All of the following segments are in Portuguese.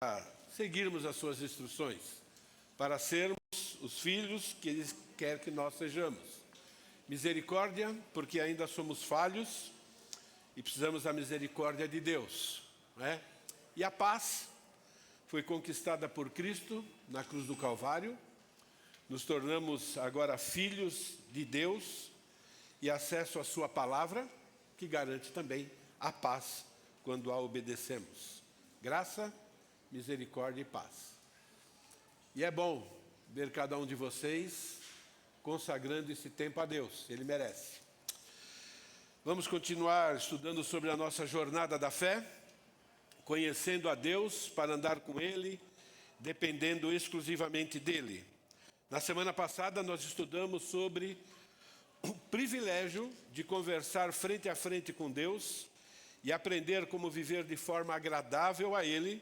a seguirmos as suas instruções, para sermos os filhos que Ele quer que nós sejamos. Misericórdia, porque ainda somos falhos e precisamos da misericórdia de Deus, não é? E a paz foi conquistada por Cristo na cruz do Calvário. Nos tornamos agora filhos de Deus e acesso à sua palavra, que garante também a paz quando a obedecemos. Graça, misericórdia e paz. E é bom ver cada um de vocês consagrando esse tempo a Deus, Ele merece. Vamos continuar estudando sobre a nossa jornada da fé, conhecendo a Deus para andar com Ele, dependendo exclusivamente dEle. Na semana passada nós estudamos sobre o privilégio de conversar frente a frente com Deus e aprender como viver de forma agradável a Ele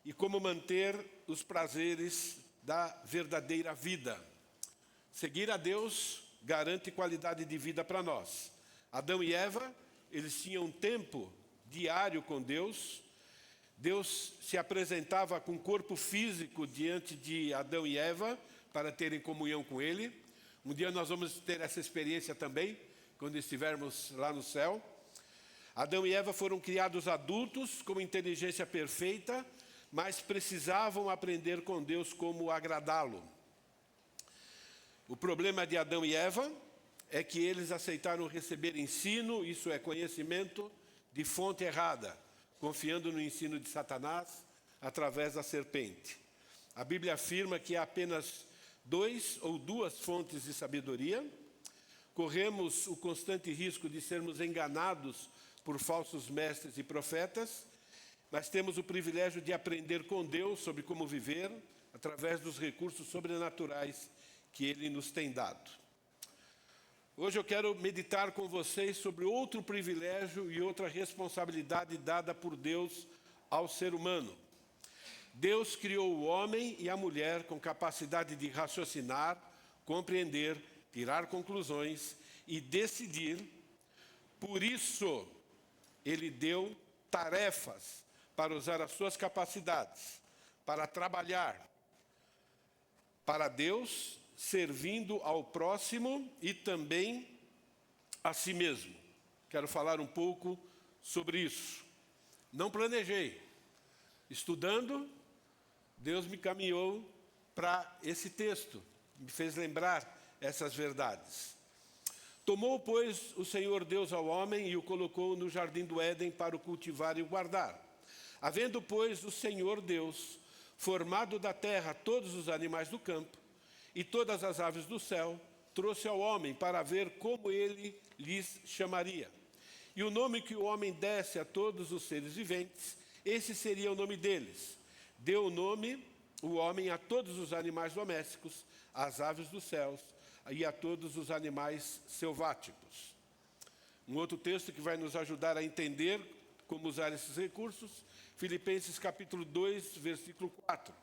e como manter os prazeres da verdadeira vida. Seguir a Deus garante qualidade de vida para nós. Adão e Eva, eles tinham um tempo diário com Deus. Deus se apresentava com corpo físico diante de Adão e Eva para terem comunhão com Ele. Um dia nós vamos ter essa experiência também, quando estivermos lá no céu. Adão e Eva foram criados adultos, com inteligência perfeita, mas precisavam aprender com Deus como agradá-lo. O problema de Adão e Eva é que eles aceitaram receber ensino, isso é conhecimento, de fonte errada, confiando no ensino de Satanás através da serpente. A Bíblia afirma que há apenas 2 ou 2 fontes de sabedoria. Corremos o constante risco de sermos enganados por falsos mestres e profetas, mas temos o privilégio de aprender com Deus sobre como viver através dos recursos sobrenaturais que Ele nos tem dado. Hoje eu quero meditar com vocês sobre outro privilégio e outra responsabilidade dada por Deus ao ser humano. Deus criou o homem e a mulher com capacidade de raciocinar, compreender, tirar conclusões e decidir. Por isso, Ele deu tarefas para usar as suas capacidades, para trabalhar para Deus, servindo ao próximo e também a si mesmo. Quero falar um pouco sobre isso. Não planejei. Estudando, Deus me caminhou para esse texto, me fez lembrar essas verdades. Tomou, pois, o Senhor Deus ao homem e o colocou no jardim do Éden para o cultivar e o guardar. Havendo, pois, o Senhor Deus formado da terra todos os animais do campo e todas as aves do céu, trouxe ao homem para ver como ele lhes chamaria. E o nome que o homem desse a todos os seres viventes, esse seria o nome deles. Deu o nome, o homem, a todos os animais domésticos, às aves dos céus e a todos os animais selváticos. Um outro texto que vai nos ajudar a entender como usar esses recursos, Filipenses capítulo 2, versículo 4.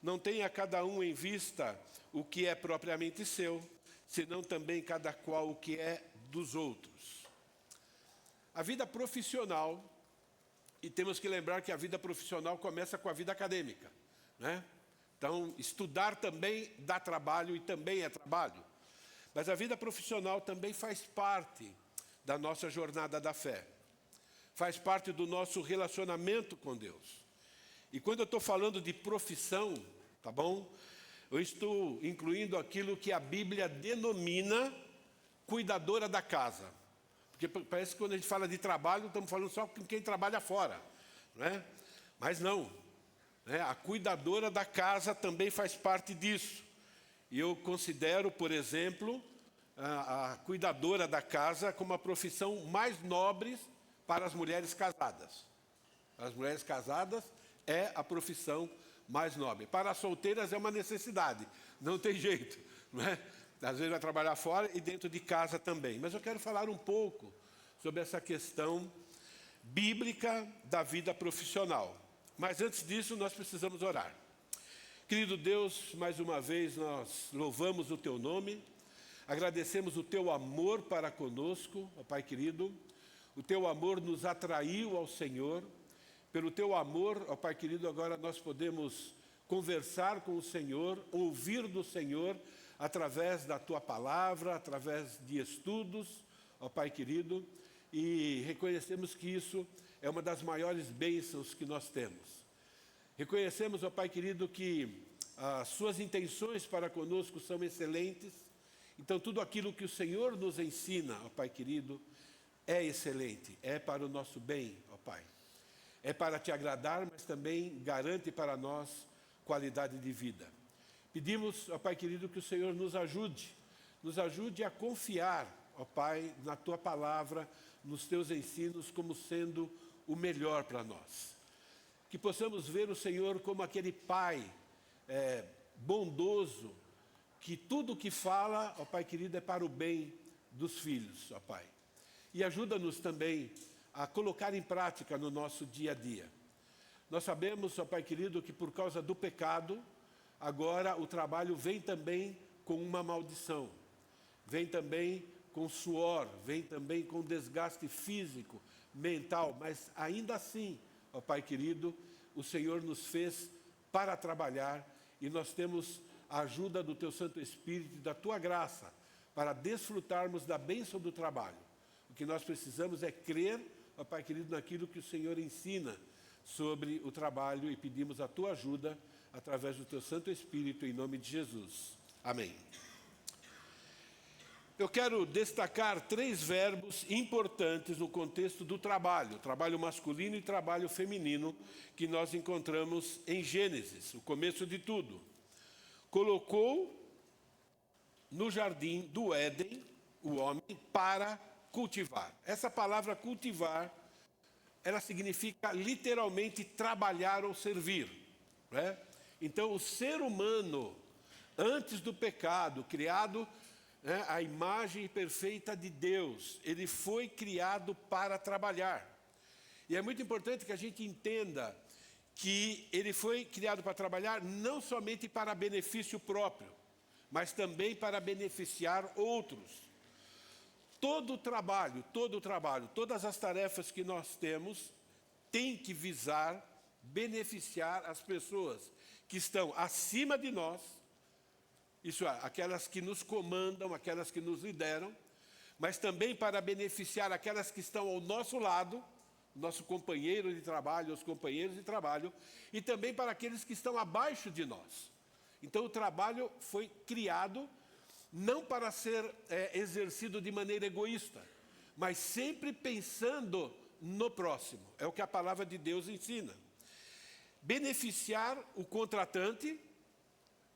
Não tenha cada um em vista o que é propriamente seu, senão também cada qual o que é dos outros. A vida profissional, e temos que lembrar que a vida profissional começa com a vida acadêmica, né? Então, estudar também dá trabalho e também é trabalho. Mas a vida profissional também faz parte da nossa jornada da fé. Faz parte do nosso relacionamento com Deus. E quando eu estou falando de profissão, tá bom? Eu estou incluindo aquilo que a Bíblia denomina cuidadora da casa. Porque parece que quando a gente fala de trabalho, estamos falando só com quem trabalha fora, né? Mas não, né? A cuidadora da casa também faz parte disso. E eu considero, por exemplo, a cuidadora da casa como a profissão mais nobre para as mulheres casadas. Para as mulheres casadas é a profissão mais nobre. Para as solteiras é uma necessidade, não tem jeito, não é? Às vezes vai trabalhar fora e dentro de casa também. Mas eu quero falar um pouco sobre essa questão bíblica da vida profissional. Mas antes disso, nós precisamos orar. Querido Deus, mais uma vez nós louvamos o Teu nome, agradecemos o Teu amor para conosco, ó Pai querido. O Teu amor nos atraiu ao Senhor, Pelo teu amor, ó Pai querido, agora nós podemos conversar com o Senhor, ouvir do Senhor, através da tua palavra, através de estudos, ó Pai querido, e reconhecemos que isso é uma das maiores bênçãos que nós temos. Reconhecemos, ó Pai querido, que as suas intenções para conosco são excelentes, então tudo aquilo que o Senhor nos ensina, ó Pai querido, é excelente, é para o nosso bem, ó Pai. É para te agradar, mas também garante para nós qualidade de vida. Pedimos, ó Pai querido, que o Senhor nos ajude a confiar, ó Pai, na tua palavra, nos teus ensinos, como sendo o melhor para nós. Que possamos ver o Senhor como aquele Pai bondoso, que tudo o que fala, ó Pai querido, é para o bem dos filhos, ó Pai. E ajuda-nos também a colocar em prática no nosso dia a dia. Nós sabemos, ó Pai querido, que por causa do pecado, agora o trabalho vem também com uma maldição, vem também com suor, vem também com desgaste físico, mental, mas ainda assim, ó Pai querido, o Senhor nos fez para trabalhar e nós temos a ajuda do Teu Santo Espírito e da Tua graça para desfrutarmos da bênção do trabalho. O que nós precisamos é crer, ó Pai querido, naquilo que o Senhor ensina sobre o trabalho e pedimos a Tua ajuda através do Teu Santo Espírito, em nome de Jesus. Amém. Eu quero destacar 3 verbos importantes no contexto do trabalho masculino e trabalho feminino, que nós encontramos em Gênesis, o começo de tudo. Colocou no jardim do Éden o homem para cultivar. Essa palavra cultivar, ela significa literalmente trabalhar ou servir, né? Então, o ser humano, antes do pecado, criado a imagem perfeita de Deus, ele foi criado para trabalhar. E é muito importante que a gente entenda que ele foi criado para trabalhar não somente para benefício próprio, mas também para beneficiar outros. Todo o trabalho, todas as tarefas que nós temos, tem que visar beneficiar as pessoas que estão acima de nós, isso é, aquelas que nos comandam, aquelas que nos lideram, mas também para beneficiar aquelas que estão ao nosso lado, nosso companheiro de trabalho, os companheiros de trabalho, e também para aqueles que estão abaixo de nós. Então o trabalho foi criado não para ser exercido de maneira egoísta, mas sempre pensando no próximo. É o que a palavra de Deus ensina. Beneficiar o contratante.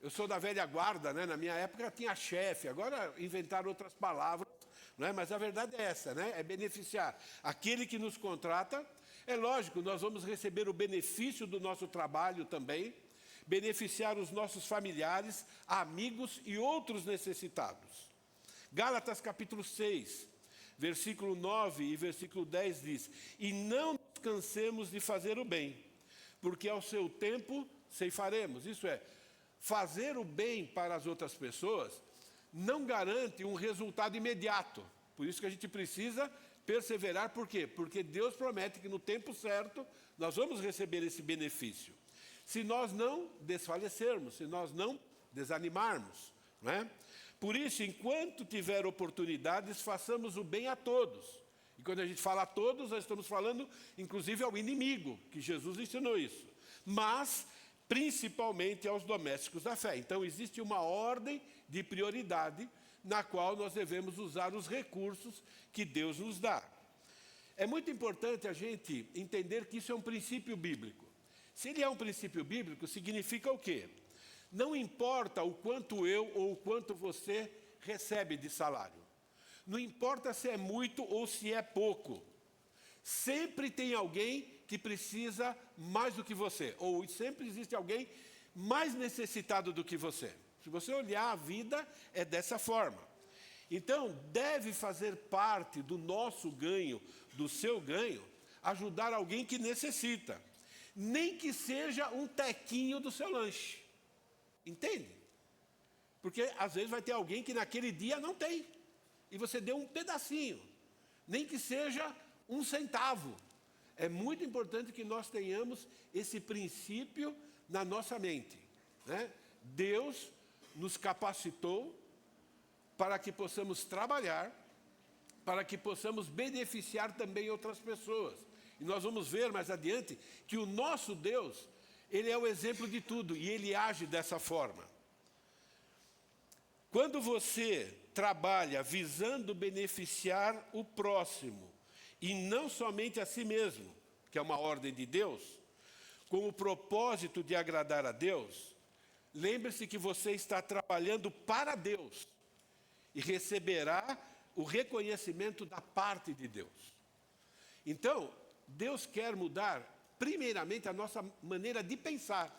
Eu sou da velha guarda, né? Na minha época tinha chefe, agora inventaram outras palavras, né? Mas a verdade é essa, né? É beneficiar aquele que nos contrata. É lógico, nós vamos receber o benefício do nosso trabalho também, beneficiar os nossos familiares, amigos e outros necessitados. Gálatas capítulo 6, versículo 9 e versículo 10 diz: E não nos cansemos de fazer o bem, porque ao seu tempo ceifaremos. Isso é, fazer o bem para as outras pessoas não garante um resultado imediato. Por isso que a gente precisa perseverar. Por quê? Porque Deus promete que no tempo certo nós vamos receber esse benefício. Se nós não desfalecermos, se nós não desanimarmos, não é? Por isso, enquanto tiver oportunidades, façamos o bem a todos. E quando a gente fala a todos, nós estamos falando inclusive ao inimigo, que Jesus ensinou isso. Mas principalmente aos domésticos da fé. Então, existe uma ordem de prioridade na qual nós devemos usar os recursos que Deus nos dá. É muito importante a gente entender que isso é um princípio bíblico. Se ele é um princípio bíblico, significa o quê? Não importa o quanto eu ou o quanto você recebe de salário. Não importa se é muito ou se é pouco. Sempre tem alguém que precisa mais do que você, ou sempre existe alguém mais necessitado do que você. Se você olhar a vida, é dessa forma. Então, deve fazer parte do nosso ganho, do seu ganho, ajudar alguém que necessita. Nem que seja um tequinho do seu lanche. Entende? Porque às vezes vai ter alguém que naquele dia não tem. E você deu um pedacinho. Nem que seja 1 centavo. É muito importante que nós tenhamos esse princípio na nossa mente, né? Deus nos capacitou para que possamos trabalhar, para que possamos beneficiar também outras pessoas. E nós vamos ver mais adiante que o nosso Deus, Ele é o exemplo de tudo e Ele age dessa forma. Quando você trabalha visando beneficiar o próximo, e não somente a si mesmo, que é uma ordem de Deus, com o propósito de agradar a Deus, lembre-se que você está trabalhando para Deus e receberá o reconhecimento da parte de Deus. Então, Deus quer mudar, primeiramente, a nossa maneira de pensar.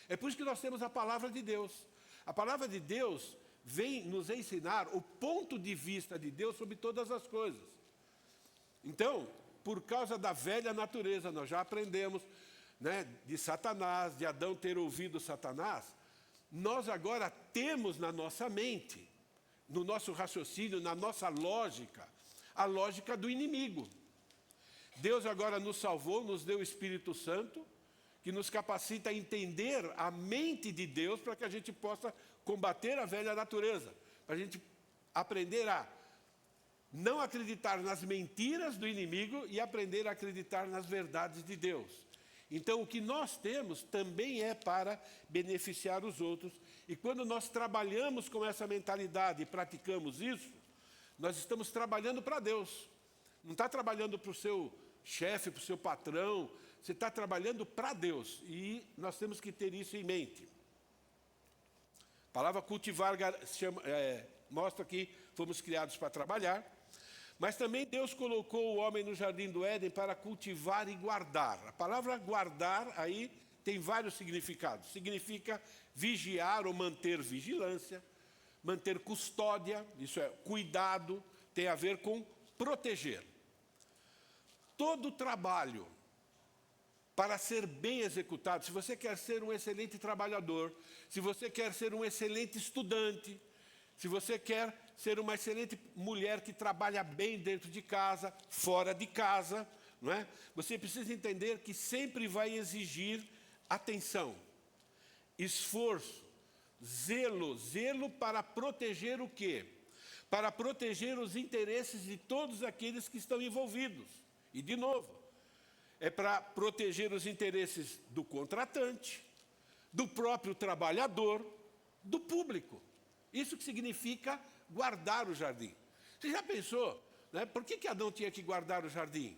É por isso que nós temos a palavra de Deus. A palavra de Deus vem nos ensinar o ponto de vista de Deus sobre todas as coisas. Então, por causa da velha natureza, nós já aprendemos, né, de Satanás, de Adão ter ouvido Satanás, nós agora temos na nossa mente, no nosso raciocínio, na nossa lógica, a lógica do inimigo. Deus agora nos salvou, nos deu o Espírito Santo, que nos capacita a entender a mente de Deus para que a gente possa combater a velha natureza, para a gente aprender a não acreditar nas mentiras do inimigo e aprender a acreditar nas verdades de Deus. Então, o que nós temos também é para beneficiar os outros. E quando nós trabalhamos com essa mentalidade e praticamos isso, nós estamos trabalhando para Deus. Não está trabalhando para o seu chefe, para o seu patrão. Você está trabalhando para Deus. E nós temos que ter isso em mente. A palavra cultivar mostra que fomos criados para trabalhar. Mas também Deus colocou o homem no jardim do Éden para cultivar e guardar. A palavra guardar aí tem vários significados. Significa vigiar ou manter vigilância, manter custódia, isso é cuidado, tem a ver com proteger. Todo trabalho, para ser bem executado, se você quer ser um excelente trabalhador, se você quer ser um excelente estudante, se você quer ser uma excelente mulher que trabalha bem dentro de casa, fora de casa, não é? Você precisa entender que sempre vai exigir atenção, esforço, zelo para proteger o quê? Para proteger os interesses de todos aqueles que estão envolvidos. E, de novo, é para proteger os interesses do contratante, do próprio trabalhador, do público. Isso que significa guardar o jardim. Você já pensou, né, por que Adão tinha que guardar o jardim?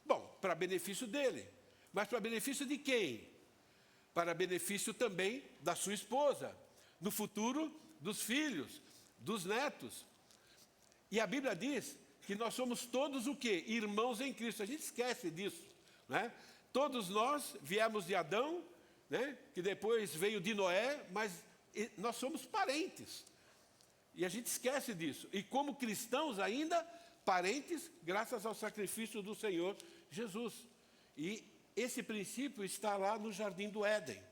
Bom, para benefício dele. Mas para benefício de quem? Para benefício também da sua esposa, no futuro dos filhos, dos netos. E a Bíblia diz que nós somos todos o quê? Irmãos em Cristo. A gente esquece disso, né? Todos nós viemos de Adão, né, que depois veio de Noé, mas nós somos parentes. E a gente esquece disso. E como cristãos ainda, parentes, graças ao sacrifício do Senhor Jesus. E esse princípio está lá no Jardim do Éden.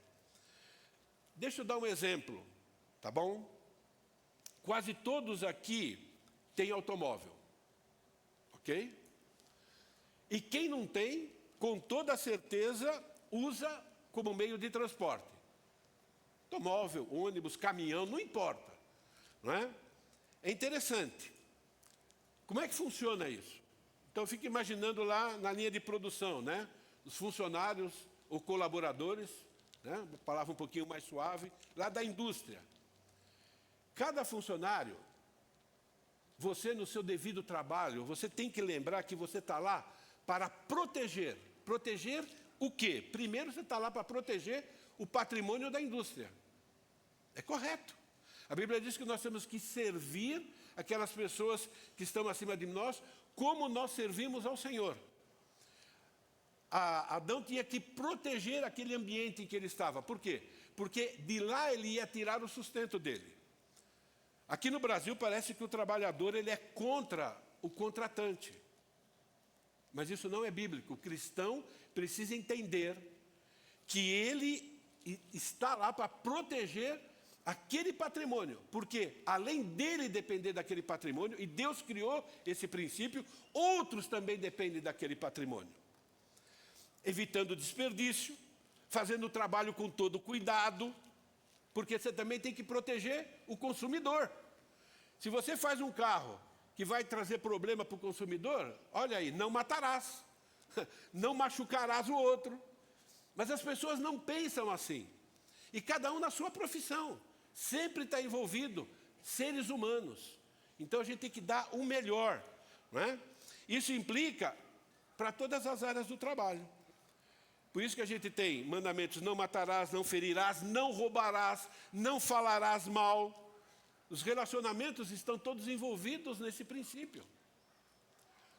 Deixa eu dar um exemplo, tá bom? Quase todos aqui têm automóvel, ok? E quem não tem, com toda certeza, usa como meio de transporte. Automóvel, ônibus, caminhão, não importa. Não é? É interessante. Como é que funciona isso? Então, eu fico imaginando lá na linha de produção, né? Os funcionários ou colaboradores, né? Uma palavra um pouquinho mais suave, lá da indústria. Cada funcionário, você no seu devido trabalho, você tem que lembrar que você está lá para proteger. Proteger o quê? Primeiro você está lá para proteger o patrimônio da indústria. É correto. A Bíblia diz que nós temos que servir aquelas pessoas que estão acima de nós, como nós servimos ao Senhor. Adão tinha que proteger aquele ambiente em que ele estava. Por quê? Porque de lá ele ia tirar o sustento dele. Aqui no Brasil parece que o trabalhador ele é contra o contratante. Mas isso não é bíblico. O cristão precisa entender que ele está lá para proteger aquele patrimônio, porque além dele depender daquele patrimônio, e Deus criou esse princípio, outros também dependem daquele patrimônio. evitando desperdício, fazendo o trabalho com todo cuidado, porque você também tem que proteger o consumidor. Se você faz um carro que vai trazer problema para o consumidor, olha aí, não matarás, não machucarás o outro. Mas as pessoas não pensam assim. E cada um na sua profissão. Sempre está envolvido seres humanos. Então a gente tem que dar o melhor, não é? Isso implica para todas as áreas do trabalho. Por isso que a gente tem mandamentos: não matarás, não ferirás, não roubarás, não falarás mal. Os relacionamentos estão todos envolvidos nesse princípio.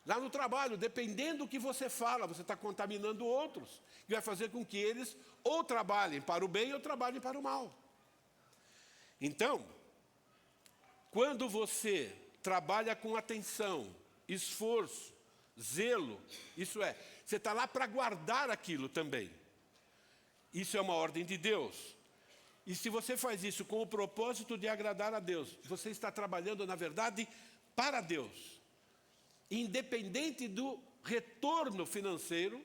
Lá no trabalho, dependendo do que você fala, você está contaminando outros, que vai fazer com que eles ou trabalhem para o bem ou trabalhem para o mal. Então, quando você trabalha com atenção, esforço, zelo, isso é, você está lá para guardar aquilo também. Isso é uma ordem de Deus. E se você faz isso com o propósito de agradar a Deus, você está trabalhando, na verdade, para Deus. Independente do retorno financeiro,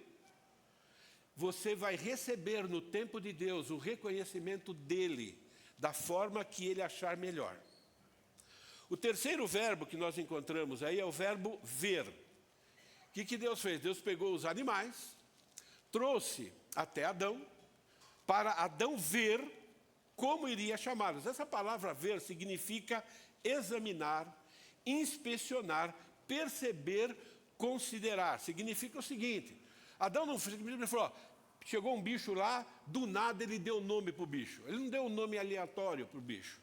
você vai receber no tempo de Deus o reconhecimento dele, da forma que ele achar melhor. O terceiro verbo que nós encontramos aí é o verbo ver. O que Deus fez? Deus pegou os animais, trouxe até Adão, para Adão ver como iria chamá-los. Essa palavra ver significa examinar, inspecionar, perceber, considerar. Significa o seguinte: Adão não falou, ó, chegou um bicho lá, do nada ele deu nome para o bicho. Ele não deu um nome aleatório para o bicho.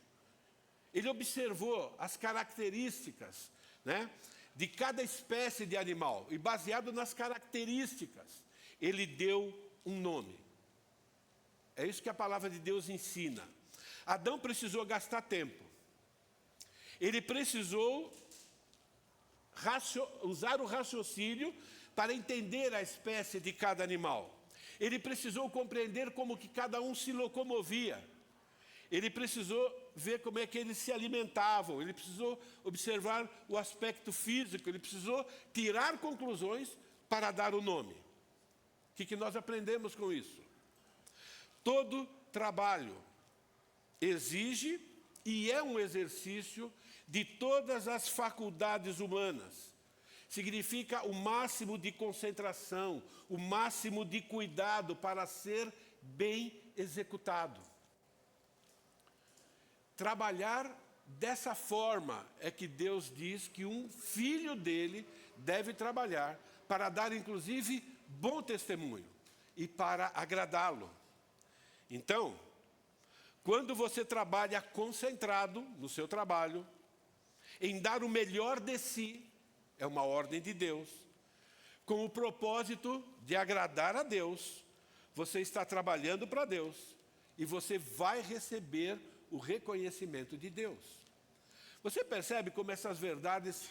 Ele observou as características, né, de cada espécie de animal. E baseado nas características, ele deu um nome. É isso que a palavra de Deus ensina. Adão precisou gastar tempo. Ele precisou usar o raciocínio para entender a espécie de cada animal. Ele precisou compreender como que cada um se locomovia. Ele precisou ver como é que eles se alimentavam. Ele precisou observar o aspecto físico. Ele precisou tirar conclusões para dar o nome. O que nós aprendemos com isso? Todo trabalho exige e é um exercício de todas as faculdades humanas. Significa o máximo de concentração, o máximo de cuidado para ser bem executado. Trabalhar dessa forma é que Deus diz que um filho dele deve trabalhar para dar, inclusive, bom testemunho e para agradá-lo. Então, quando você trabalha concentrado no seu trabalho, em dar o melhor de si, é uma ordem de Deus, com o propósito de agradar a Deus, você está trabalhando para Deus e você vai receber o reconhecimento de Deus. Você percebe como essas verdades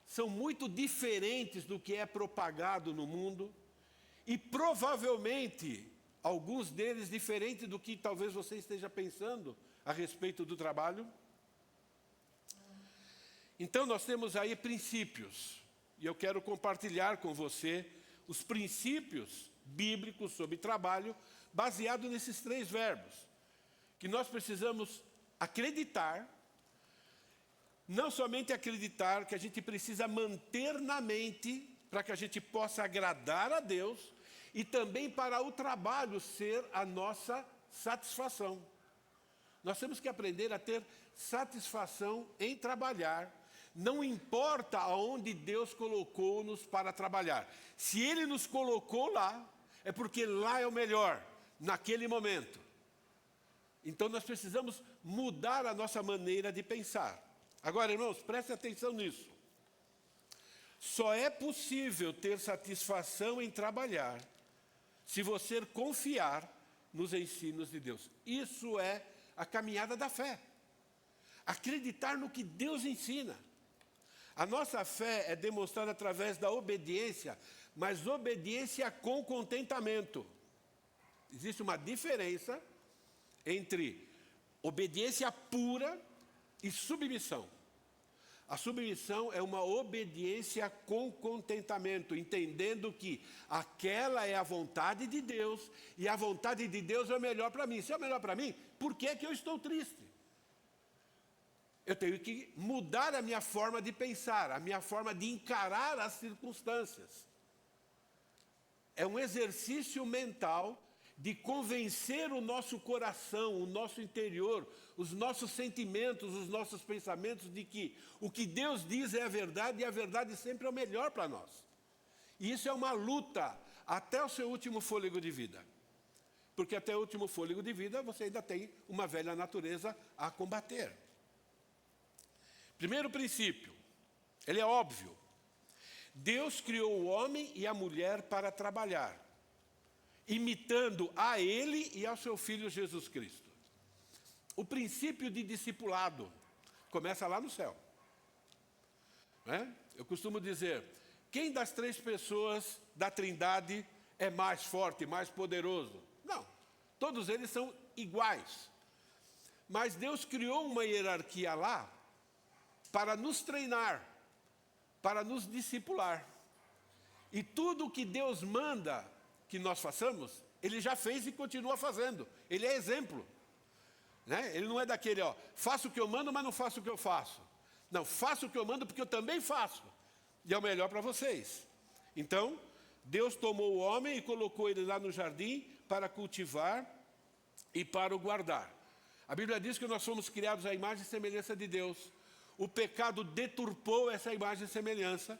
são muito diferentes do que é propagado no mundo e provavelmente alguns deles diferentes do que talvez você esteja pensando a respeito do trabalho? Então nós temos aí princípios, e eu quero compartilhar com você os princípios bíblicos sobre trabalho, baseado nesses três verbos, que nós precisamos acreditar, não somente acreditar, que a gente precisa manter na mente, para que a gente possa agradar a Deus, e também para o trabalho ser a nossa satisfação. Nós temos que aprender a ter satisfação em trabalhar. Não importa aonde Deus colocou-nos para trabalhar. Se Ele nos colocou lá, é porque lá é o melhor, naquele momento. Então nós precisamos mudar a nossa maneira de pensar. Agora, irmãos, prestem atenção nisso. Só é possível ter satisfação em trabalhar se você confiar nos ensinos de Deus. Isso é a caminhada da fé. Acreditar no que Deus ensina. A nossa fé é demonstrada através da obediência, mas obediência com contentamento. Existe uma diferença entre obediência pura e submissão. A submissão é uma obediência com contentamento, entendendo que aquela é a vontade de Deus, e a vontade de Deus é o melhor para mim. Se é o melhor para mim, por que é que eu estou triste? Eu tenho que mudar a minha forma de pensar, a minha forma de encarar as circunstâncias. É um exercício mental de convencer o nosso coração, o nosso interior, os nossos sentimentos, os nossos pensamentos de que o que Deus diz é a verdade e a verdade sempre é o melhor para nós. E isso é uma luta até o seu último fôlego de vida. Porque até o último fôlego de vida você ainda tem uma velha natureza a combater. Primeiro princípio, ele é óbvio. Deus criou o homem e a mulher para trabalhar, imitando a ele e ao seu Filho Jesus Cristo. O princípio de discipulado começa lá no céu. Eu costumo dizer, quem das três pessoas da Trindade é mais forte, mais poderoso? Não, todos eles são iguais. Mas Deus criou uma hierarquia lá para nos treinar, para nos discipular. E tudo o que Deus manda que nós façamos, Ele já fez e continua fazendo. Ele é exemplo. Ele não é daquele, faço o que eu mando, mas não faço o que eu faço. Não, faço o que eu mando porque eu também faço. E é o melhor para vocês. Então, Deus tomou o homem e colocou ele lá no jardim para cultivar e para o guardar. A Bíblia diz que nós fomos criados à imagem e semelhança de Deus. O pecado deturpou essa imagem e semelhança.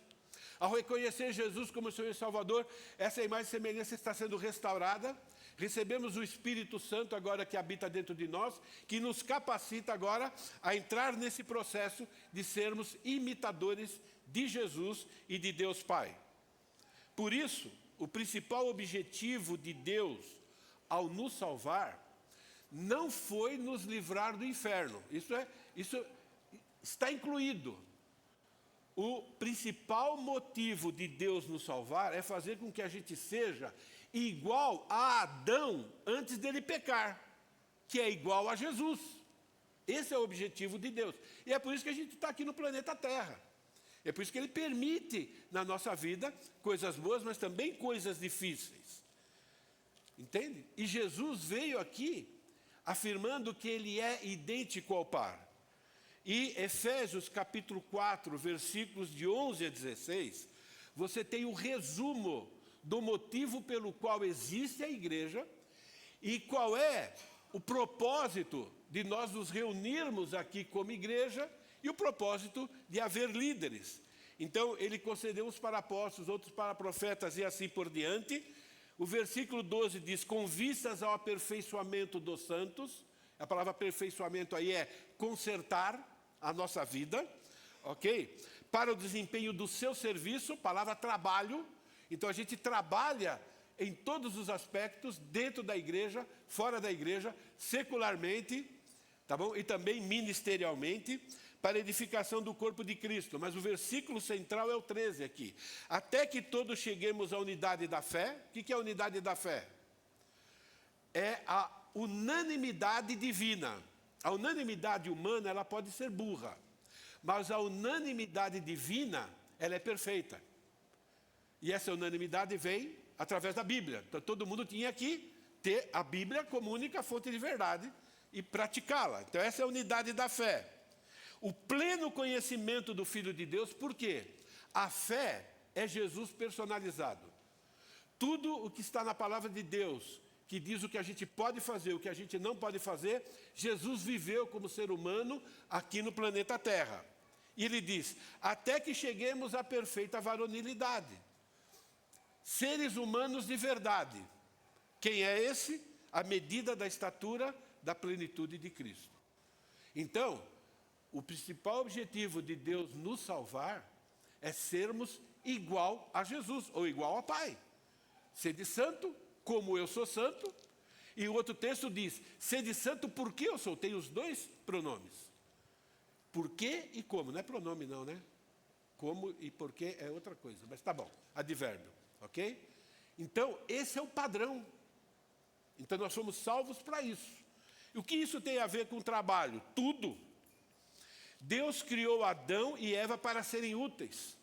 Ao reconhecer Jesus como Senhor e Salvador, essa imagem e semelhança está sendo restaurada. Recebemos o Espírito Santo agora que habita dentro de nós, que nos capacita agora a entrar nesse processo de sermos imitadores de Jesus e de Deus Pai. Por isso, o principal objetivo de Deus ao nos salvar não foi nos livrar do inferno. Isso está incluído. O principal motivo de Deus nos salvar é fazer com que a gente seja igual a Adão antes dele pecar, que é igual a Jesus. Esse é o objetivo de Deus. E é por isso que a gente está aqui no planeta Terra. É por isso que Ele permite na nossa vida coisas boas, mas também coisas difíceis. Entende? E Jesus veio aqui afirmando que Ele é idêntico ao Pai. E Efésios capítulo 4, versículos de 11 a 16, você tem o resumo do motivo pelo qual existe a igreja e qual é o propósito de nós nos reunirmos aqui como igreja e o propósito de haver líderes. Então, ele concedeu uns para apóstolos, outros para profetas e assim por diante. O versículo 12 diz, com vistas ao aperfeiçoamento dos santos. A palavra aperfeiçoamento aí é consertar a nossa vida, ok? Para o desempenho do seu serviço, palavra trabalho. Então a gente trabalha em todos os aspectos, dentro da igreja, fora da igreja, secularmente, tá bom? E também ministerialmente, para a edificação do corpo de Cristo. Mas o versículo central é o 13 aqui. Até que todos cheguemos à unidade da fé. O que é a unidade da fé? É a unanimidade divina. A unanimidade humana, ela pode ser burra, mas a unanimidade divina, ela é perfeita. E essa unanimidade vem através da Bíblia. Então, todo mundo tinha que ter a Bíblia como única fonte de verdade e praticá-la. Então, essa é a unidade da fé. O pleno conhecimento do Filho de Deus, por quê? A fé é Jesus personalizado. Tudo o que está na palavra de Deus, que diz o que a gente pode fazer, o que a gente não pode fazer, Jesus viveu como ser humano aqui no planeta Terra. E ele diz, até que cheguemos à perfeita varonilidade. Seres humanos de verdade. Quem é esse? A medida da estatura da plenitude de Cristo. Então, o principal objetivo de Deus nos salvar é sermos igual a Jesus, ou igual ao Pai. Sede santo, como eu sou santo. E o outro texto diz, sede santo porque eu sou. Tem os dois pronomes. Por quê e como. Não é pronome não, né? Como e porquê é outra coisa. Mas tá bom, advérbio, ok? Então, esse é o padrão. Então, nós somos salvos para isso. E o que isso tem a ver com o trabalho? Tudo. Deus criou Adão e Eva para serem úteis,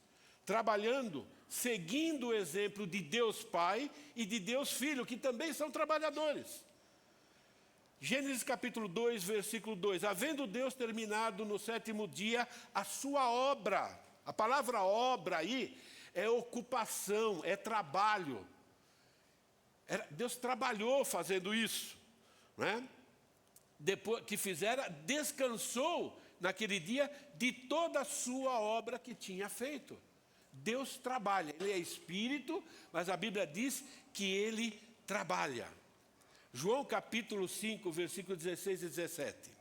trabalhando, seguindo o exemplo de Deus Pai e de Deus Filho, que também são trabalhadores. Gênesis capítulo 2, versículo 2. Havendo Deus terminado no 7º dia a sua obra. A palavra obra aí é ocupação, é trabalho. Deus trabalhou fazendo isso, né? Depois que fizera, descansou naquele dia de toda a sua obra que tinha feito. Deus trabalha, Ele é Espírito, mas a Bíblia diz que Ele trabalha. João capítulo 5, versículo 16 e 17.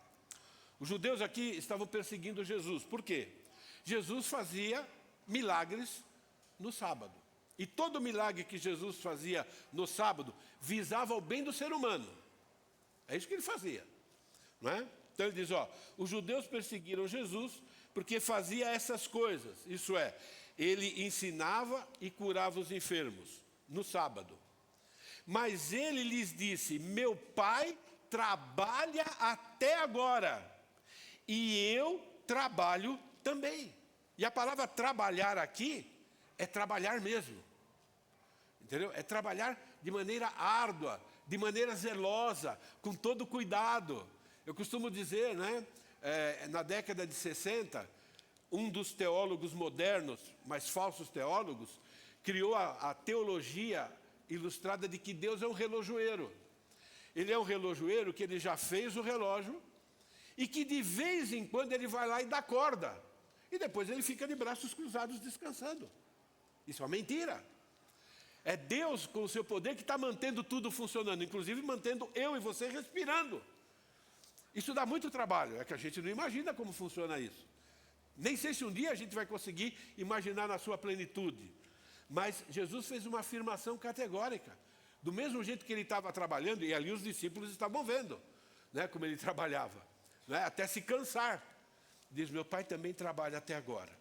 Os judeus aqui estavam perseguindo Jesus. Por quê? Jesus fazia milagres no sábado. E todo milagre que Jesus fazia no sábado visava o bem do ser humano. É isso que ele fazia, não é? Então ele diz, os judeus perseguiram Jesus porque fazia essas coisas. Isso é, ele ensinava e curava os enfermos no sábado. Mas ele lhes disse, meu Pai trabalha até agora e eu trabalho também. E a palavra trabalhar aqui é trabalhar mesmo. Entendeu? É trabalhar de maneira árdua, de maneira zelosa, com todo cuidado. Eu costumo dizer, né, na década de 60, um dos teólogos modernos, mas falsos teólogos, criou a teologia ilustrada de que Deus é um relojoeiro. Ele é um relojoeiro que ele já fez o relógio e que de vez em quando ele vai lá e dá corda. E depois ele fica de braços cruzados descansando. Isso é uma mentira. É Deus com o seu poder que está mantendo tudo funcionando, inclusive mantendo eu e você respirando. Isso dá muito trabalho, é que a gente não imagina como funciona isso. Nem sei se um dia a gente vai conseguir imaginar na sua plenitude. Mas Jesus fez uma afirmação categórica. Do mesmo jeito que ele estava trabalhando, e ali os discípulos estavam vendo, né, como ele trabalhava, né, até se cansar. Diz, meu Pai também trabalha até agora.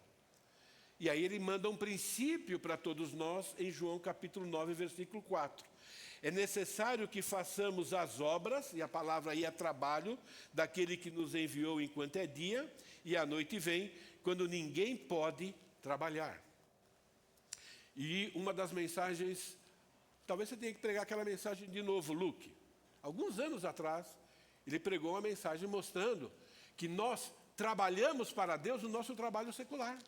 E aí ele manda um princípio para todos nós em João capítulo 9, versículo 4. É necessário que façamos as obras, e a palavra aí é trabalho, daquele que nos enviou enquanto é dia, e a noite vem, quando ninguém pode trabalhar. E uma das mensagens, talvez você tenha que pregar aquela mensagem de novo, Luke. Alguns anos atrás, ele pregou uma mensagem mostrando que nós trabalhamos para Deus no nosso trabalho secular.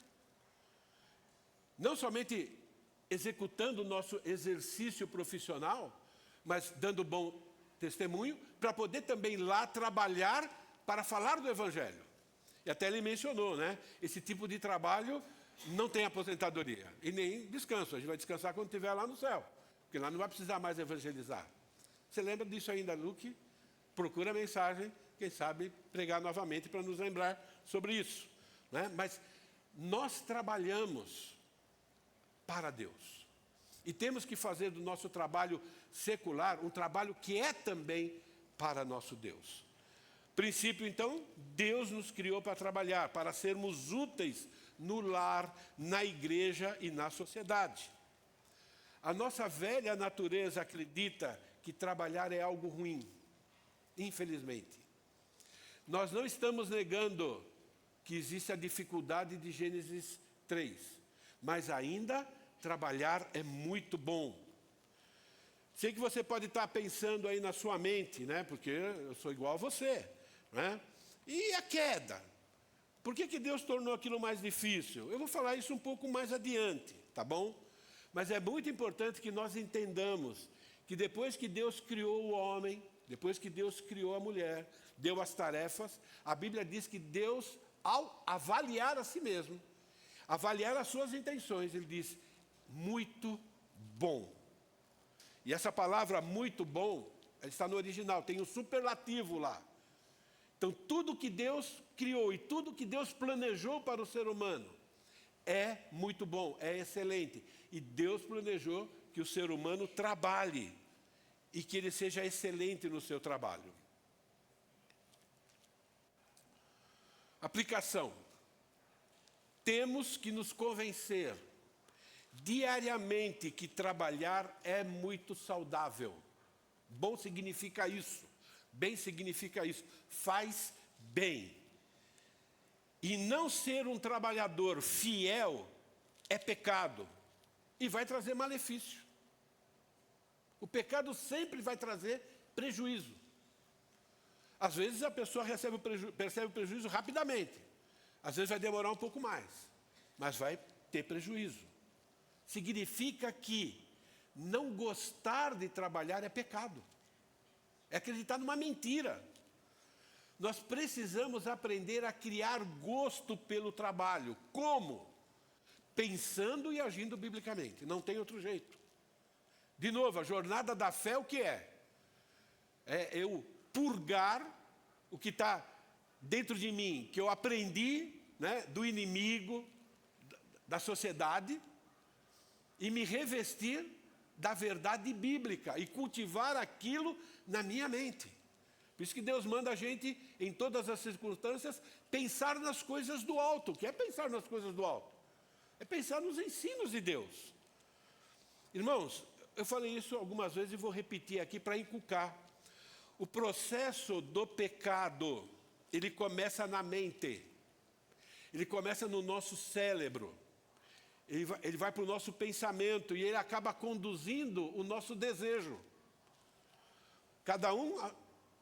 Não somente executando o nosso exercício profissional, mas dando bom testemunho, para poder também lá trabalhar para falar do Evangelho. E até ele mencionou, né? Esse tipo de trabalho não tem aposentadoria e nem descanso. A gente vai descansar quando estiver lá no céu, porque lá não vai precisar mais evangelizar. Você lembra disso ainda, Luke? Procura a mensagem, quem sabe pregar novamente para nos lembrar sobre isso, né? Mas nós trabalhamos para Deus. E temos que fazer do nosso trabalho secular um trabalho que é também para nosso Deus. Princípio, então, Deus nos criou para trabalhar, para sermos úteis no lar, na igreja e na sociedade. A nossa velha natureza acredita que trabalhar é algo ruim, infelizmente. Nós não estamos negando que existe a dificuldade de Gênesis 3, mas ainda trabalhar é muito bom. Sei que você pode estar pensando aí na sua mente, né? Porque eu sou igual a você, né? E a queda? Por que Deus tornou aquilo mais difícil? Eu vou falar isso um pouco mais adiante, tá bom? Mas é muito importante que nós entendamos que depois que Deus criou o homem, depois que Deus criou a mulher, deu as tarefas, a Bíblia diz que Deus, ao avaliar a si mesmo, avaliar as suas intenções, ele diz, muito bom. E essa palavra muito bom, ela está no original, tem um superlativo lá. Então tudo que Deus criou e tudo que Deus planejou para o ser humano é muito bom, é excelente. E Deus planejou que o ser humano trabalhe e que ele seja excelente no seu trabalho. Aplicação. Temos que nos convencer diariamente que trabalhar é muito saudável. Bom significa isso. Bem significa isso. Faz bem. E não ser um trabalhador fiel é pecado e vai trazer malefício. O pecado sempre vai trazer prejuízo. Às vezes a pessoa percebe o prejuízo rapidamente. Às vezes vai demorar um pouco mais, mas vai ter prejuízo. Significa que não gostar de trabalhar é pecado. É acreditar numa mentira. Nós precisamos aprender a criar gosto pelo trabalho. Como? Pensando e agindo biblicamente. Não tem outro jeito. De novo, a jornada da fé, o que é? É eu purgar o que está dentro de mim, que eu aprendi, né, do inimigo, da sociedade, e me revestir da verdade bíblica e cultivar aquilo na minha mente. Por isso que Deus manda a gente, em todas as circunstâncias, pensar nas coisas do alto. O que é pensar nas coisas do alto? É pensar nos ensinos de Deus. Irmãos, eu falei isso algumas vezes e vou repetir aqui para inculcar. O processo do pecado, ele começa na mente. Ele começa no nosso cérebro. Ele vai para o nosso pensamento e ele acaba conduzindo o nosso desejo. Cada um,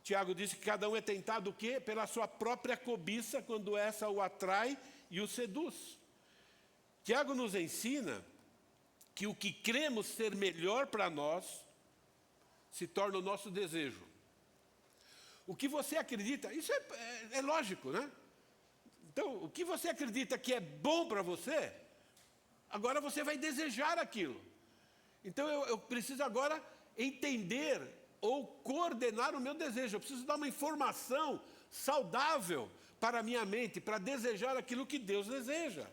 Tiago disse que cada um é tentado o quê? Pela sua própria cobiça, quando essa o atrai e o seduz. Tiago nos ensina que o que cremos ser melhor para nós se torna o nosso desejo. O que você acredita, isso é lógico, né? Então, o que você acredita que é bom para você, agora você vai desejar aquilo. Então, eu preciso agora entender ou coordenar o meu desejo. Eu preciso dar uma informação saudável para a minha mente, para desejar aquilo que Deus deseja.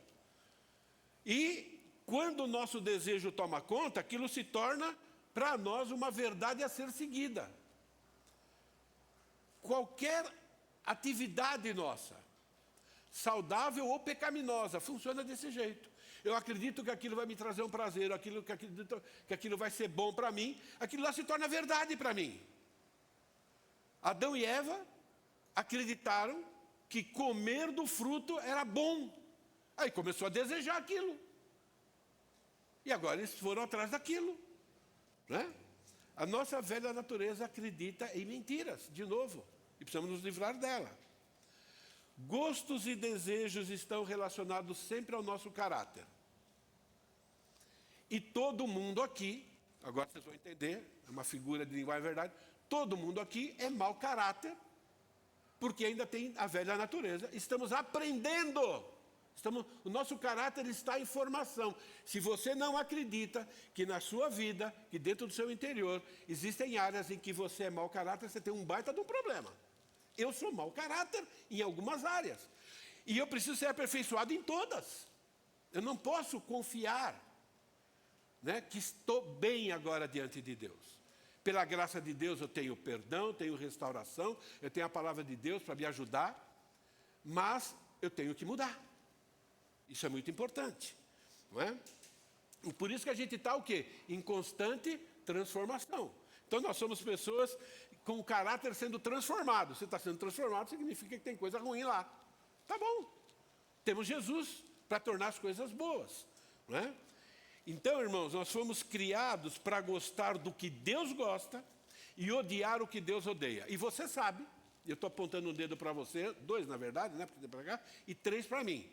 E quando o nosso desejo toma conta, aquilo se torna para nós uma verdade a ser seguida. Qualquer atividade nossa, saudável ou pecaminosa, funciona desse jeito. Eu acredito que aquilo vai me trazer um prazer, que aquilo vai ser bom para mim, aquilo lá se torna verdade para mim. Adão e Eva acreditaram que comer do fruto era bom. Aí começou a desejar aquilo. E agora eles foram atrás daquilo, né? A nossa velha natureza acredita em mentiras, de novo, e precisamos nos livrar dela. Gostos e desejos estão relacionados sempre ao nosso caráter. E todo mundo aqui, agora vocês vão entender, é uma figura de linguagem verdade, todo mundo aqui é mau caráter, porque ainda tem a velha natureza. Estamos aprendendo. O nosso caráter está em formação. Se você não acredita que na sua vida, que dentro do seu interior, existem áreas em que você é mau caráter, você tem um baita de um problema. Eu sou mau caráter em algumas áreas. E eu preciso ser aperfeiçoado em todas. Eu não posso confiar, né, que estou bem agora diante de Deus. Pela graça de Deus eu tenho perdão, tenho restauração, eu tenho a palavra de Deus para me ajudar, mas eu tenho que mudar. Isso é muito importante, não é? E por isso que a gente está o quê? Em constante transformação. Então nós somos pessoas com o caráter sendo transformado. Você está sendo transformado, significa que tem coisa ruim lá. Tá bom. Temos Jesus para tornar as coisas boas, não é? Então, irmãos, nós fomos criados para gostar do que Deus gosta e odiar o que Deus odeia. E você sabe, eu estou apontando um dedo para você, 2 na verdade, né, para cá, e 3 para mim.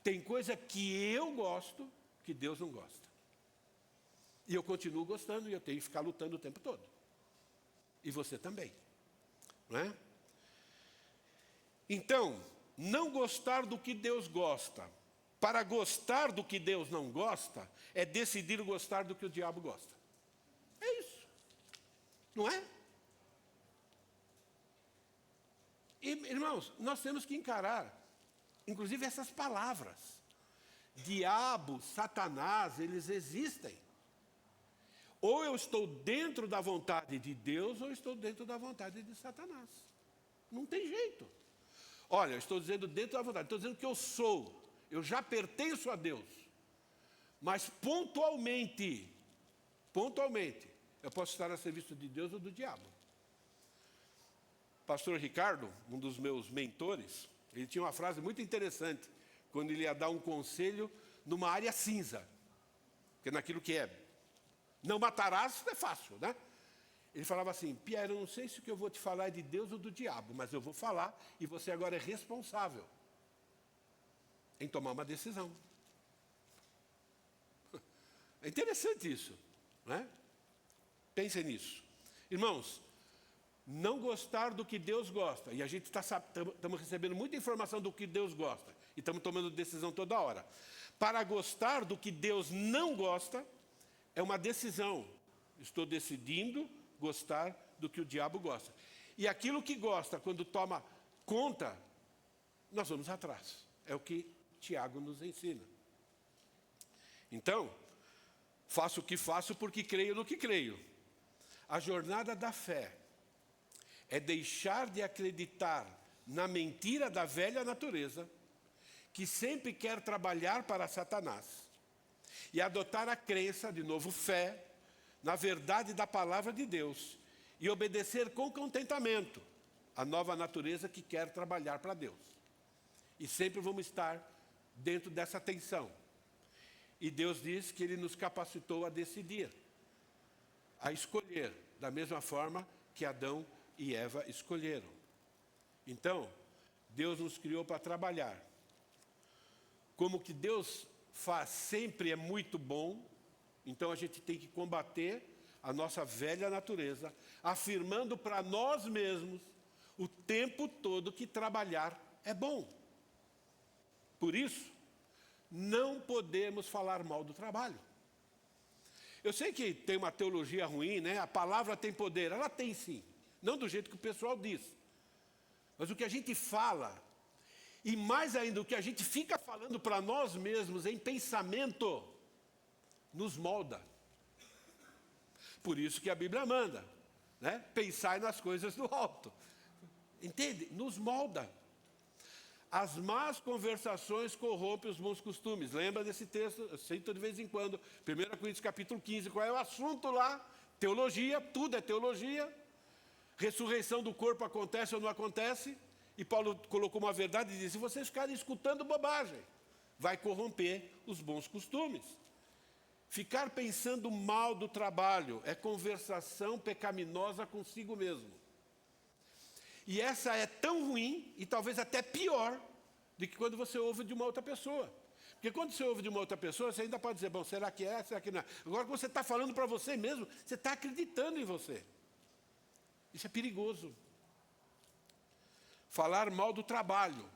Tem coisa que eu gosto que Deus não gosta. E eu continuo gostando e eu tenho que ficar lutando o tempo todo. E você também, não é? Então, não gostar do que Deus gosta, para gostar do que Deus não gosta, é decidir gostar do que o diabo gosta. É isso. Não é? E, irmãos, nós temos que encarar, inclusive essas palavras. Diabo, Satanás, eles existem. Ou eu estou dentro da vontade de Deus, ou eu estou dentro da vontade de Satanás. Não tem jeito. Olha, eu estou dizendo dentro da vontade, estou dizendo que eu sou. Eu já pertenço a Deus. Mas pontualmente, eu posso estar a serviço de Deus ou do diabo. Pastor Ricardo, um dos meus mentores, Ele tinha uma frase muito interessante, quando ele ia dar um conselho numa área cinza, que é naquilo que é. Não matarás, é fácil, né? Ele falava assim: Pierre, eu não sei se o que eu vou te falar é de Deus ou do diabo, mas eu vou falar e você agora é responsável em tomar uma decisão. É interessante isso, né? Pensem nisso. Irmãos, não gostar do que Deus gosta, e a gente estamos recebendo muita informação do que Deus gosta, e estamos tomando decisão toda hora. Para gostar do que Deus não gosta, é uma decisão. Estou decidindo gostar do que o diabo gosta. E aquilo que gosta, quando toma conta, nós vamos atrás. É o que Tiago nos ensina. Então, faço o que faço porque creio no que creio. A jornada da fé é deixar de acreditar na mentira da velha natureza, que sempre quer trabalhar para Satanás, e adotar a crença, de novo fé, na verdade da palavra de Deus, e obedecer com contentamento a nova natureza que quer trabalhar para Deus. E sempre vamos estar dentro dessa tensão. E Deus diz que Ele nos capacitou a decidir, a escolher, da mesma forma que Adão e Eva escolheram. Então, Deus nos criou para trabalhar. Como que Deus faz sempre é muito bom, então a gente tem que combater a nossa velha natureza, afirmando para nós mesmos o tempo todo que trabalhar é bom. Por isso, não podemos falar mal do trabalho. Eu sei que tem uma teologia ruim, né? A palavra tem poder, ela tem sim. Não do jeito que o pessoal diz. Mas o que a gente fala, e mais ainda o que a gente fica falando para nós mesmos em pensamento, nos molda. Por isso que a Bíblia manda, né? Pensai nas coisas do alto. Entende? Nos molda. As más conversações corrompem os bons costumes. Lembra desse texto? Eu cito de vez em quando. 1 Coríntios capítulo 15. Qual é o assunto lá? Teologia, tudo é teologia. Ressurreição do corpo acontece ou não acontece? E Paulo colocou uma verdade e disse: se vocês ficarem escutando bobagem, vai corromper os bons costumes. Ficar pensando mal do trabalho é conversação pecaminosa consigo mesmo. E essa é tão ruim, e talvez até pior, do que quando você ouve de uma outra pessoa. Porque quando você ouve de uma outra pessoa, você ainda pode dizer: bom, será que é, será que não é? Agora, quando você está falando para você mesmo, você está acreditando em você. Isso é perigoso. Falar mal do trabalho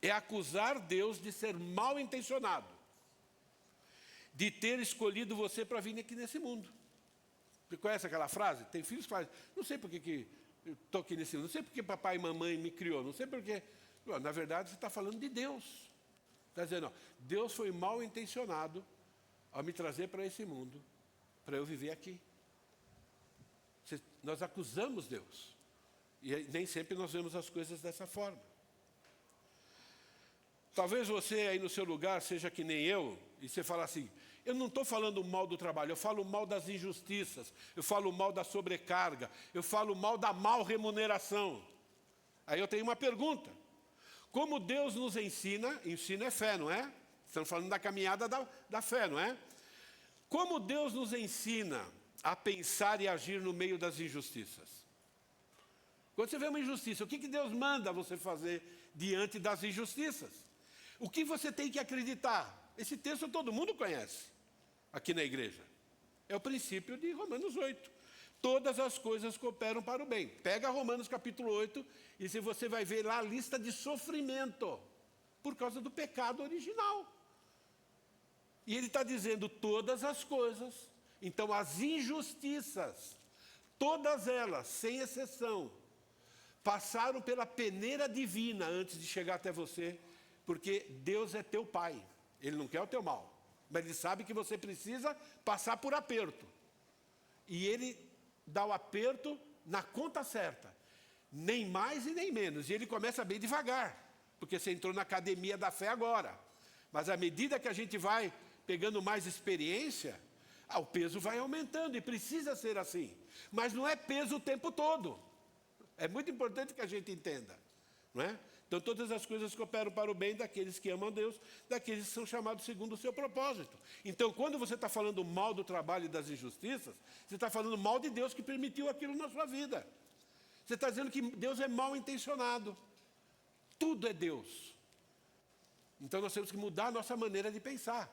é acusar Deus de ser mal intencionado, de ter escolhido você para vir aqui nesse mundo. Você conhece aquela frase? Tem filhos que falam: não sei por que eu estou aqui nesse mundo, não sei por que papai e mamãe me criou, não sei por que. Na verdade, você está falando de Deus. Está dizendo: ó, Deus foi mal intencionado ao me trazer para esse mundo, para eu viver aqui. Nós acusamos Deus. E nem sempre nós vemos as coisas dessa forma. Talvez você aí no seu lugar seja que nem eu, e você fala assim: eu não estou falando mal do trabalho, eu falo mal das injustiças, eu falo mal da sobrecarga, eu falo mal da mal remuneração. Aí eu tenho uma pergunta: como Deus nos ensina é fé, não é? Estamos falando da caminhada da fé, não é? Como Deus nos ensina a pensar e agir no meio das injustiças? Quando você vê uma injustiça, o que Deus manda você fazer diante das injustiças? O que você tem que acreditar? Esse texto todo mundo conhece aqui na igreja. É o princípio de Romanos 8. Todas as coisas cooperam para o bem. Pega Romanos capítulo 8 e você vai ver lá a lista de sofrimento por causa do pecado original. E ele está dizendo todas as coisas. Então as injustiças, todas elas, sem exceção, passaram pela peneira divina antes de chegar até você, porque Deus é teu pai. Ele não quer o teu mal, mas Ele sabe que você precisa passar por aperto. E Ele dá o aperto na conta certa, nem mais e nem menos. E Ele começa bem devagar, porque você entrou na academia da fé agora. Mas à medida que a gente vai pegando mais experiência, o peso vai aumentando, e precisa ser assim. Mas não é peso o tempo todo. É muito importante que a gente entenda, não é? Então, todas as coisas cooperam para o bem daqueles que amam a Deus, daqueles que são chamados segundo o seu propósito. Então, quando você está falando mal do trabalho e das injustiças, você está falando mal de Deus que permitiu aquilo na sua vida. Você está dizendo que Deus é mal intencionado. Tudo é Deus. Então, nós temos que mudar a nossa maneira de pensar.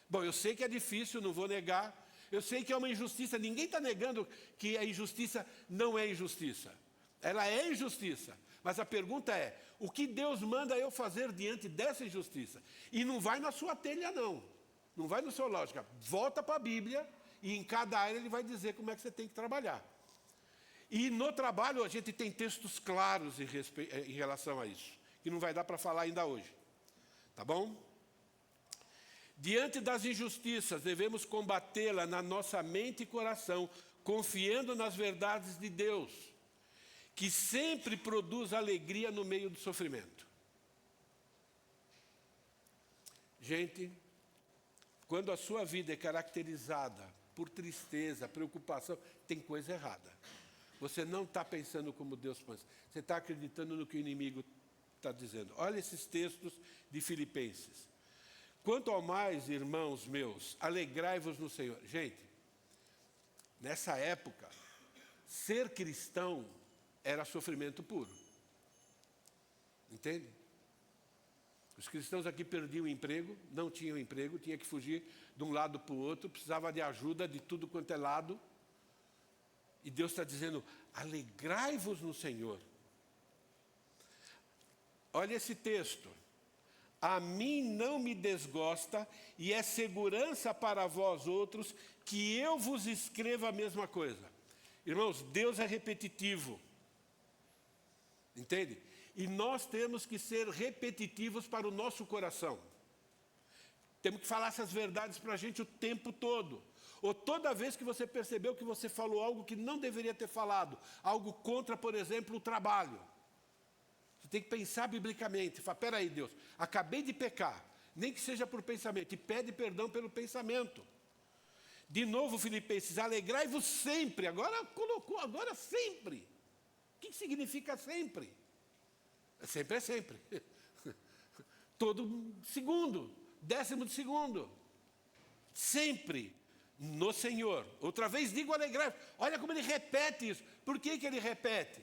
Bom, eu sei que é difícil, não vou negar. Eu sei que é uma injustiça. Ninguém está negando que a injustiça não é injustiça. Ela é injustiça. Mas a pergunta é, o que Deus manda eu fazer diante dessa injustiça? E não vai na sua telha, não. Não vai no seu lógica. Volta para a Bíblia e em cada área ele vai dizer como é que você tem que trabalhar. E no trabalho a gente tem textos claros em relação a isso, que não vai dar para falar ainda hoje. Tá bom? Diante das injustiças, devemos combatê-la na nossa mente e coração, confiando nas verdades de Deus, que sempre produz alegria no meio do sofrimento. Gente, quando a sua vida é caracterizada por tristeza, preocupação, tem coisa errada. Você não está pensando como Deus pensa. Você está acreditando no que o inimigo está dizendo. Olha esses textos de Filipenses. Quanto ao mais, irmãos meus, alegrai-vos no Senhor. Gente, nessa época, ser cristão era sofrimento puro. Entende? Os cristãos aqui perdiam o emprego, não tinham emprego, tinha que fugir de um lado para o outro, precisava de ajuda de tudo quanto é lado. E Deus está dizendo, alegrai-vos no Senhor. Olha esse texto. A mim não me desgosta e é segurança para vós outros que eu vos escreva a mesma coisa. Irmãos, Deus é repetitivo. Entende? E nós temos que ser repetitivos para o nosso coração. Temos que falar essas verdades para a gente o tempo todo. Ou toda vez que você percebeu que você falou algo que não deveria ter falado, algo contra, por exemplo, o trabalho. Você tem que pensar biblicamente, falar, peraí Deus, acabei de pecar, nem que seja por pensamento, e pede perdão pelo pensamento. De novo, Filipenses, alegrai-vos sempre, agora colocou, agora sempre. O que significa sempre? Sempre é sempre. Todo segundo, 10º de segundo. Sempre no Senhor. Outra vez digo alegrai. Olha como ele repete isso. Por que ele repete?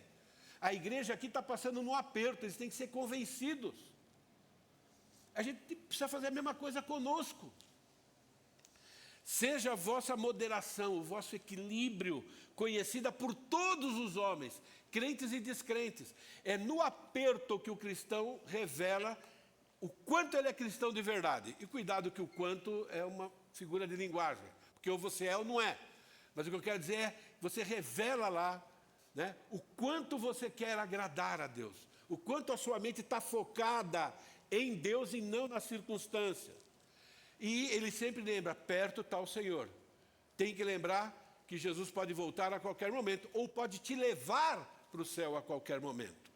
A igreja aqui está passando num aperto, eles têm que ser convencidos. A gente precisa fazer a mesma coisa conosco. Seja a vossa moderação, o vosso equilíbrio, conhecida por todos os homens, crentes e descrentes. É no aperto que o cristão revela o quanto ele é cristão de verdade. E cuidado que o quanto é uma figura de linguagem. Porque ou você é ou não é. Mas o que eu quero dizer é, você revela lá, né, o quanto você quer agradar a Deus. O quanto a sua mente está focada em Deus e não nas circunstâncias. E ele sempre lembra, perto está o Senhor. Tem que lembrar que Jesus pode voltar a qualquer momento, ou pode te levar para o céu a qualquer momento.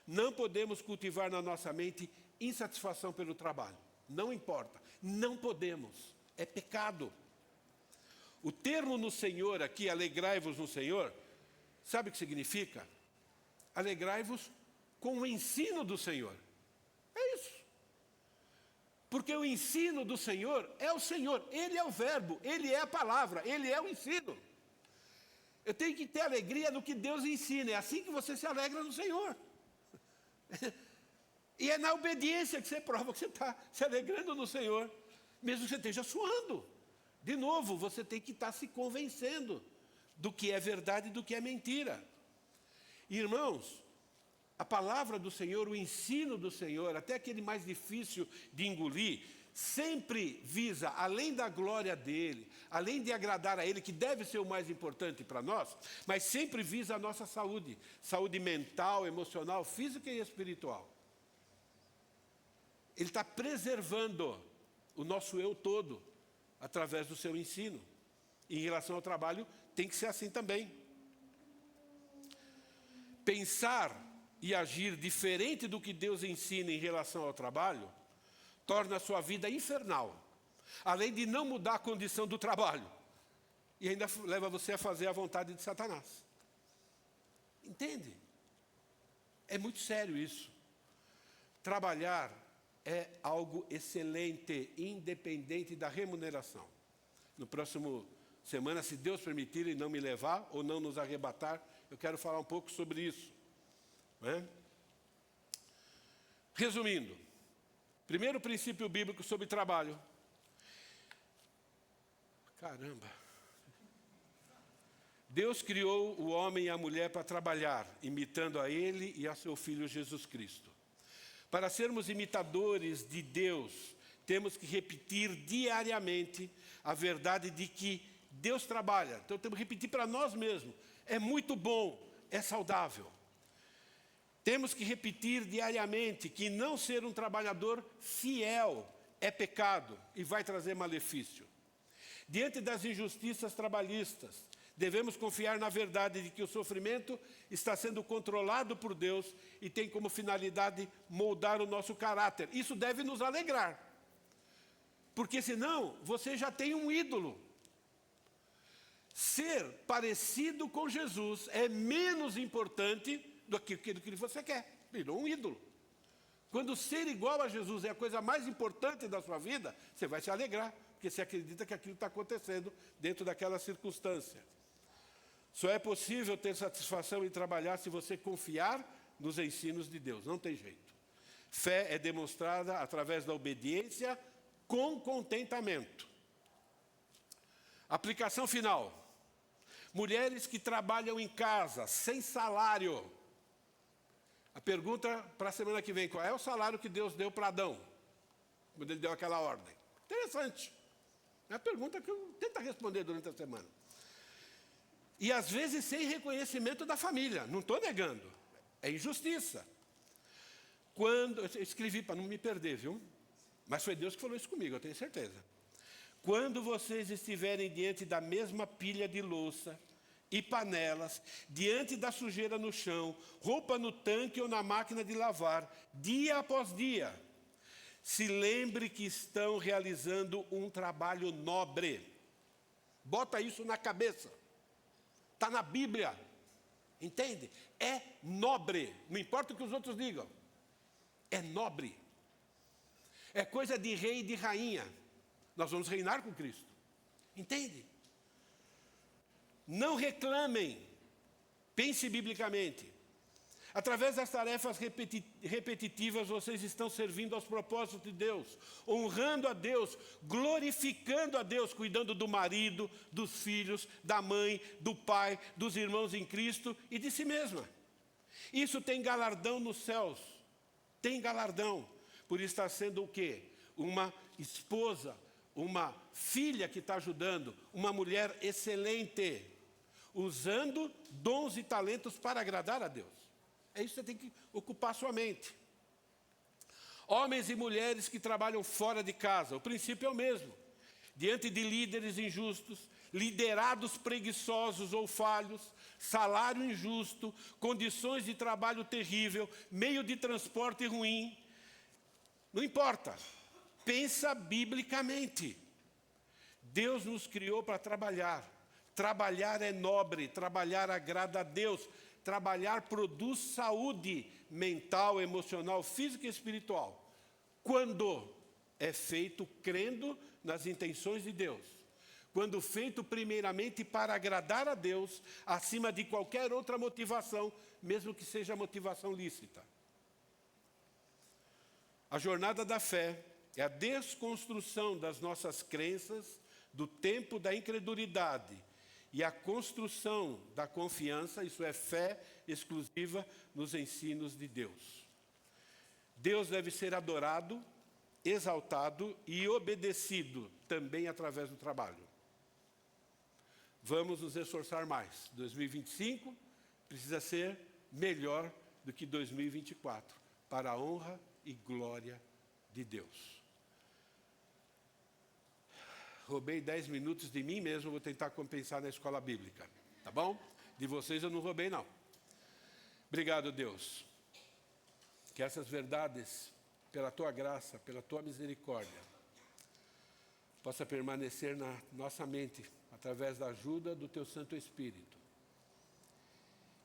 Não podemos cultivar na nossa mente insatisfação pelo trabalho. Não importa, não podemos. É pecado. O termo no Senhor aqui, alegrai-vos no Senhor, sabe o que significa? Alegrai-vos com o ensino do Senhor. É isso. Porque o ensino do Senhor é o Senhor. Ele é o verbo, Ele é a palavra, Ele é o ensino. Eu tenho que ter alegria no que Deus ensina. É assim que você se alegra no Senhor. E é na obediência que você prova que você está se alegrando no Senhor, mesmo que você esteja suando. De novo, você tem que estar se convencendo do que é verdade e do que é mentira. Irmãos, a palavra do Senhor, o ensino do Senhor, até aquele mais difícil de engolir, sempre visa, além da glória dEle, além de agradar a Ele, que deve ser o mais importante para nós, mas sempre visa a nossa saúde, saúde mental, emocional, física e espiritual. Ele está preservando o nosso eu todo, através do seu ensino. Em relação ao trabalho, tem que ser assim também. Pensar e agir diferente do que Deus ensina em relação ao trabalho, torna a sua vida infernal. Além de não mudar a condição do trabalho. E ainda leva você a fazer a vontade de Satanás. Entende? É muito sério isso. trabalhar é algo excelente, independente da remuneração. No próximo semana, se Deus permitir e não me levar ou não nos arrebatar, eu quero falar um pouco sobre isso. Né? Resumindo, primeiro princípio bíblico sobre trabalho. Caramba! Deus criou o homem e a mulher para trabalhar, imitando a Ele e a seu Filho Jesus Cristo. Para sermos imitadores de Deus, temos que repetir diariamente a verdade de que Deus trabalha. Então temos que repetir para nós mesmos. É muito bom, é saudável. Temos que repetir diariamente que não ser um trabalhador fiel é pecado e vai trazer malefício. Diante das injustiças trabalhistas, devemos confiar na verdade de que o sofrimento está sendo controlado por Deus e tem como finalidade moldar o nosso caráter. Isso deve nos alegrar. Porque senão, você já tem um ídolo. Ser parecido com Jesus é menos importante do que você quer. Virou um ídolo. Quando ser igual a Jesus é a coisa mais importante da sua vida, você vai se alegrar, porque você acredita que aquilo está acontecendo dentro daquela circunstância. Só é possível ter satisfação em trabalhar se você confiar nos ensinos de Deus. Não tem jeito. Fé é demonstrada através da obediência com contentamento. Aplicação final. Mulheres que trabalham em casa, sem salário. A pergunta para a semana que vem, qual é o salário que Deus deu para Adão? Quando ele deu aquela ordem. Interessante. É a pergunta que eu tento responder durante a semana. E às vezes sem reconhecimento da família, não estou negando, é injustiça. Quando, eu escrevi para não me perder, viu? Mas foi Deus que falou isso comigo, eu tenho certeza. Quando vocês estiverem diante da mesma pilha de louça e panelas, diante da sujeira no chão, roupa no tanque ou na máquina de lavar, dia após dia, se lembre que estão realizando um trabalho nobre. Bota isso na cabeça. Está na Bíblia, entende? É nobre, não importa o que os outros digam, é nobre. É coisa de rei e de rainha, nós vamos reinar com Cristo, entende? Não reclamem, pense biblicamente. Através das tarefas repetitivas, vocês estão servindo aos propósitos de Deus, honrando a Deus, glorificando a Deus, cuidando do marido, dos filhos, da mãe, do pai, dos irmãos em Cristo e de si mesma. Isso tem galardão nos céus, tem galardão, por estar sendo o quê? Uma esposa, uma filha que está ajudando, uma mulher excelente, usando dons e talentos para agradar a Deus. É isso que você tem que ocupar sua mente. Homens e mulheres que trabalham fora de casa, o princípio é o mesmo. Diante de líderes injustos, liderados preguiçosos ou falhos, salário injusto, condições de trabalho terrível, meio de transporte ruim, não importa. Pensa biblicamente. Deus nos criou para trabalhar. Trabalhar é nobre, trabalhar agrada a Deus. Trabalhar produz saúde mental, emocional, física e espiritual. Quando é feito crendo nas intenções de Deus. Quando feito primeiramente para agradar a Deus, acima de qualquer outra motivação, mesmo que seja motivação lícita. A jornada da fé é a desconstrução das nossas crenças, do tempo da incredulidade, e a construção da confiança, isso é fé exclusiva nos ensinos de Deus. Deus deve ser adorado, exaltado e obedecido também através do trabalho. Vamos nos esforçar mais. 2025 precisa ser melhor do que 2024, para a honra e glória de Deus. Roubei 10 minutos de mim mesmo, vou tentar compensar na escola bíblica, tá bom? De vocês eu não roubei, não. Obrigado, Deus. Que essas verdades, pela Tua graça, pela Tua misericórdia, possa permanecer na nossa mente, através da ajuda do Teu Santo Espírito.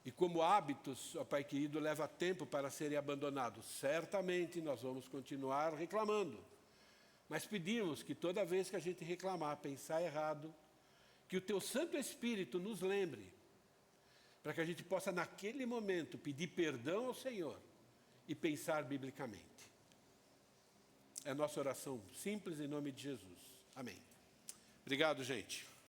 E como hábitos, ó Pai querido, leva tempo para serem abandonados. Certamente nós vamos continuar reclamando. Mas pedimos que toda vez que a gente reclamar, pensar errado, que o Teu Santo Espírito nos lembre, para que a gente possa naquele momento pedir perdão ao Senhor e pensar biblicamente. É a nossa oração simples em nome de Jesus. Amém. Obrigado, gente.